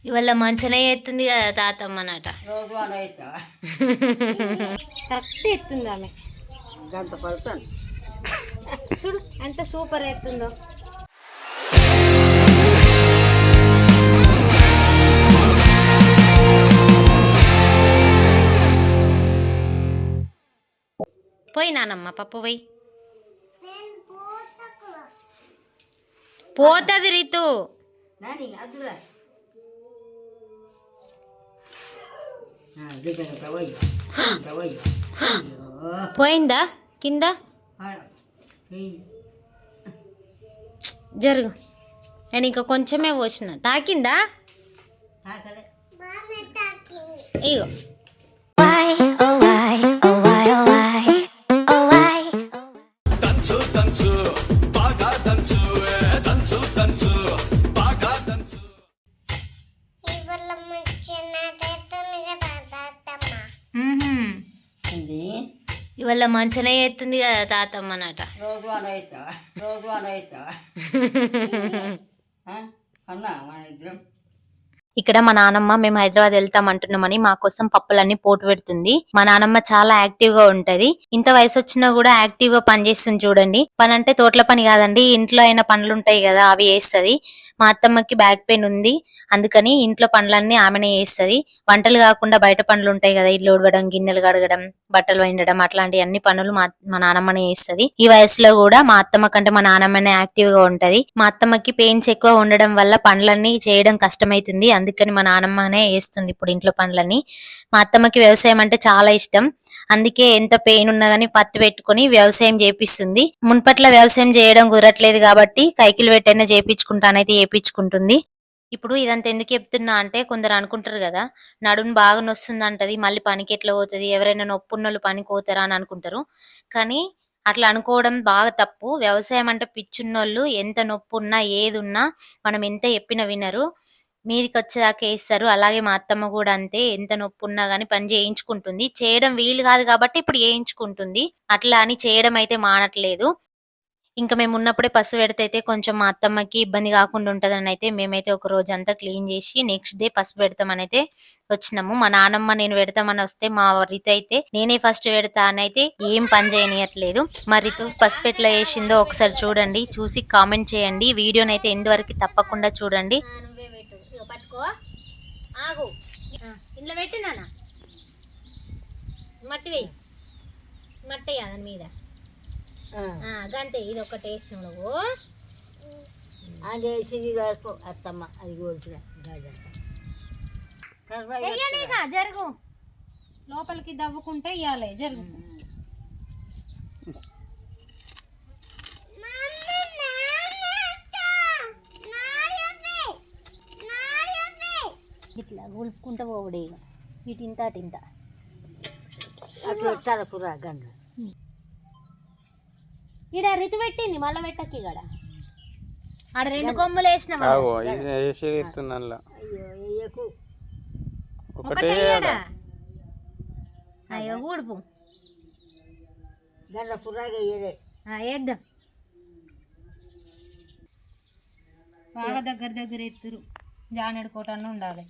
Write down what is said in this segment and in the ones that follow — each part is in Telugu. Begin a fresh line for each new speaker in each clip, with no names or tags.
ఇవాళ మంచిగా ఎత్తుంది కదా తాతమ్మ నట కరెక్ట్ ఎత్తుంది ఆమె చూడు ఎంత సూపర్ ఎత్తుందో. పోయి నానమ్మ పప్పు పోయి పోతుంది రీతు. పోయిందా కింద జరుగు. నేను ఇంకా కొంచెమే పోసిన. తాకిందా ఇగో ఇవాళ మంచిగా ఎత్తుంది కదా తాతమ్మ నట. ఇక్కడ మా నానమ్మ మేము హైదరాబాద్ వెళ్తాం అంటున్నామని మా కోసం పప్పులన్నీ పోటు పెడుతుంది. మా నానమ్మ చాలా యాక్టివ్ గా ఉంటది. ఇంత వయసు వచ్చినా కూడా యాక్టివ్ గా పని చేస్తుంది చూడండి. పని అంటే తోటల పని కాదండి, ఇంట్లో అయిన పనులు ఉంటాయి కదా అవి చేస్తుంది. మా అత్తమ్మకి బ్యాక్ పెయిన్ ఉంది, అందుకని ఇంట్లో పనులన్నీ ఆమెనే చేస్తుంది. వంటలు కాకుండా బయట పనులు ఉంటాయి కదా, ఇల్లు ఉడవడం, గిన్నెలు కడగడం, బట్టలు వండడం, అట్లాంటి అన్ని పనులు మా నానమ్మనే చేస్తుంది. ఈ వయసులో కూడా మా అత్తమ్మ కంటే మా నానమ్మనే యాక్టివ్ గా ఉంటది. మా అత్తమ్మకి పెయిన్స్ ఎక్కువ ఉండడం వల్ల పనులన్నీ చేయడం కష్టమైతుంది, అందుకని మా నానమ్మనే చేస్తుంది ఇప్పుడు ఇంట్లో పనులన్నీ. మా అత్తమ్మకి వ్యవసాయం అంటే చాలా ఇష్టం, అందుకే ఎంత పెయిన్ ఉన్నా గానీ పత్తి పెట్టుకుని వ్యవసాయం చేపిస్తుంది. మున్పట్ల వ్యవసాయం చేయడం కుదరట్లేదు కాబట్టి కైకిలు పెట్టైనా చేపించుకుంటానైతే చేపించుకుంటుంది. ఇప్పుడు ఇదంతా ఎందుకు చెప్తున్నా అంటే కొందరు అనుకుంటారు కదా నడుము బాగా నొస్తుంది అంటది, మళ్ళీ పనికి ఎట్లా పోతుంది, ఎవరైనా నొప్పున్నోళ్ళు పనికి పోతారా అని అనుకుంటారు. కానీ అట్లా అనుకోవడం బాగా తప్పు. వ్యవసాయం అంటే పిచ్చున్నోళ్ళు ఎంత నొప్పి ఉన్నా ఏది ఉన్నా మనం ఎంత చెప్పినా వినరు, మీదికి వచ్చేదాకా వేస్తారు. అలాగే మా అత్తమ్మ కూడా అంతే, ఎంత నొప్పి ఉన్నా గానీ పని చేయించుకుంటుంది. చేయడం వీలు కాదు కాబట్టి ఇప్పుడు చేయించుకుంటుంది, అట్లా అని చేయడం అయితే మానట్లేదు. ఇంకా మేము ఉన్నప్పుడే పసుపు పెడితే అయితే కొంచెం మా అత్తమ్మకి ఇబ్బంది కాకుండా ఉంటదని అయితే మేమైతే ఒక రోజు అంతా క్లీన్ చేసి నెక్స్ట్ డే పసుపు పెడతామని అయితే వచ్చినాము. మా నానమ్మ నేను పెడతామని వస్తే మా రితు అయితే నేనే ఫస్ట్ పెడతా అని అయితే ఏం పని చేయనియట్లేదు. మా రితు పసుపు ఎట్లా వేసిందో ఒకసారి చూడండి, చూసి కామెంట్ చేయండి. వీడియోని అయితే ఎండ్ వరకు తప్పకుండా చూడండి. ఇంట్లో పెట్టినానా మట్టి వేయి, మట్టి దాని మీద గంతే. ఇది ఒకటి వేసిన నువ్వు
అది వేసి అత్తమ్మ అది కోల్చిన
జరుగు, లోపలికి దవ్వుకుంటే ఇవ్వాలి. జరుగు ఇట్లా ఉలుపుకుంటా పోవుడే, ఇక ఇటు ఇంత అటు ఇంత
అట్లా తలపురా గంగ
ఈడ రితు పెట్టింది మళ్ళీ పెట్టకి ఇక్కడ ఆడ రెండు కొమ్ములు వేసిన అయ్యో ఊడుపు
గంగ పురాగా
వేద్దాం. బాగా దగ్గర దగ్గర ఎత్తురు, జానెడుకోవటాన్ని ఉండాలి.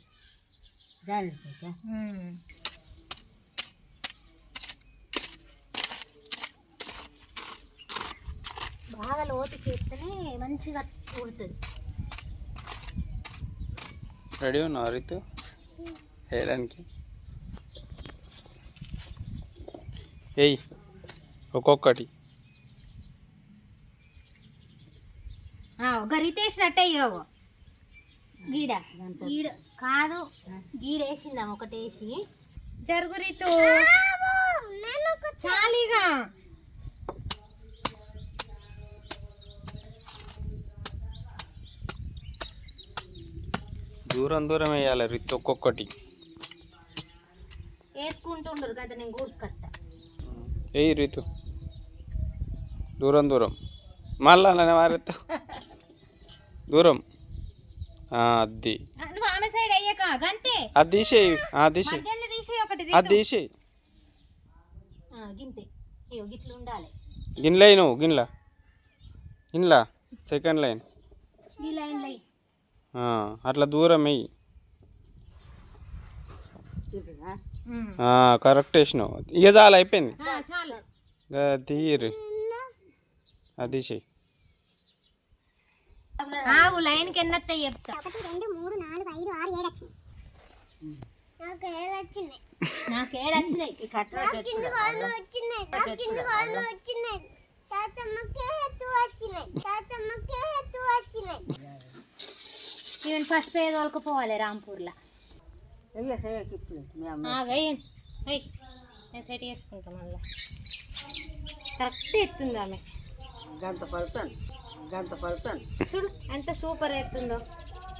బాగా లోతుకి ఎత్తనే మంచిగా ఊడుతుంది.
రెడీ ఉన్నావు రితు వేయడానికి? ఏయ్ ఒక్కొక్కటి
ఒక రితేసినట్టే ఇవ్వవు. గీడ గీడ కాదు, గీడ వేసిందాం ఒకటి వేసి. జరుగు రితు చాలీగా.
దూరం దూరం వేయాలి రితు, ఒక్కొక్కటి
వేసుకుంటుండ్రు కదా. నేను గూడుకత్తా
ఏయ్ రితు దూరం దూరం మళ్ళా మారెత్తా దూరం. అది
నువ్వు ఆమె సైడ్ అయ్యాక గంతే,
అది తీసేయి, అది తీసేయి.
గింతే గిట్ల ఉండాలి.
గిన్నె నువ్వు గిన్నె సెకండ్ లైన్
ఈ లైన్ లై
అట్లా దూరం వెయ్యి.
చూడరా
కరెక్ట్ వేసినావు. ఇక చాలు అయిపోయింది.
చాలు
తీయరు అది చెయ్యి.
ఆగు లైన్ కి ఎన్నత్త చెప్తా.
1 2 3 4 5 6 7 వచ్చింది. నాకు 7 వచ్చినాయి.
నాకు 7 వచ్చినాయి.
ఈ కట్టెలు
కింద వాళ్ళు వచ్చినాయి. కింద వాళ్ళు వచ్చినాయి. తాతమ్మకే హెత్తు వచ్చినాయి. తాతమ్మకే హెత్తు వచ్చినాయి.
ఈవెన్ ఫస్ట్ ఏదో వరకుపోవాలి రాంపూర్లో.
మీ అమ్మ
నేను సెట్ చేసుకుంటా మళ్ళీ. కరెక్ట్ ఎత్తుంది ఆమె.
గంట పడతాను
చూడు ఎంత సూపర్ ఎత్తుందో.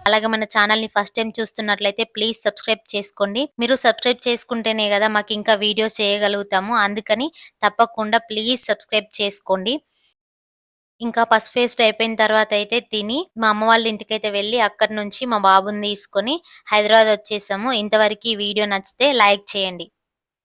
అలాగే మన ఛానల్ ని ఫస్ట్ టైం చూస్తున్నట్లయితే ప్లీజ్ సబ్స్క్రైబ్ చేసుకోండి. మీరు సబ్స్క్రైబ్ చేసుకుంటేనే కదా మాకు ఇంకా వీడియోస్ చేయగలుగుతాము. అందుకని తప్పకుండా ప్లీజ్ సబ్స్క్రైబ్ చేసుకోండి. ఇంకా ఫస్ట్ ఫేస్ట్ అయిపోయిన తర్వాత అయితే తిని మా అమ్మ వాళ్ళ ఇంటికైతే వెళ్ళి అక్కడి నుంచి మా బాబుని తీసుకొని హైదరాబాద్ వచ్చేసాము. ఇంతవరకు ఈ వీడియో నచ్చితే లైక్ చేయండి.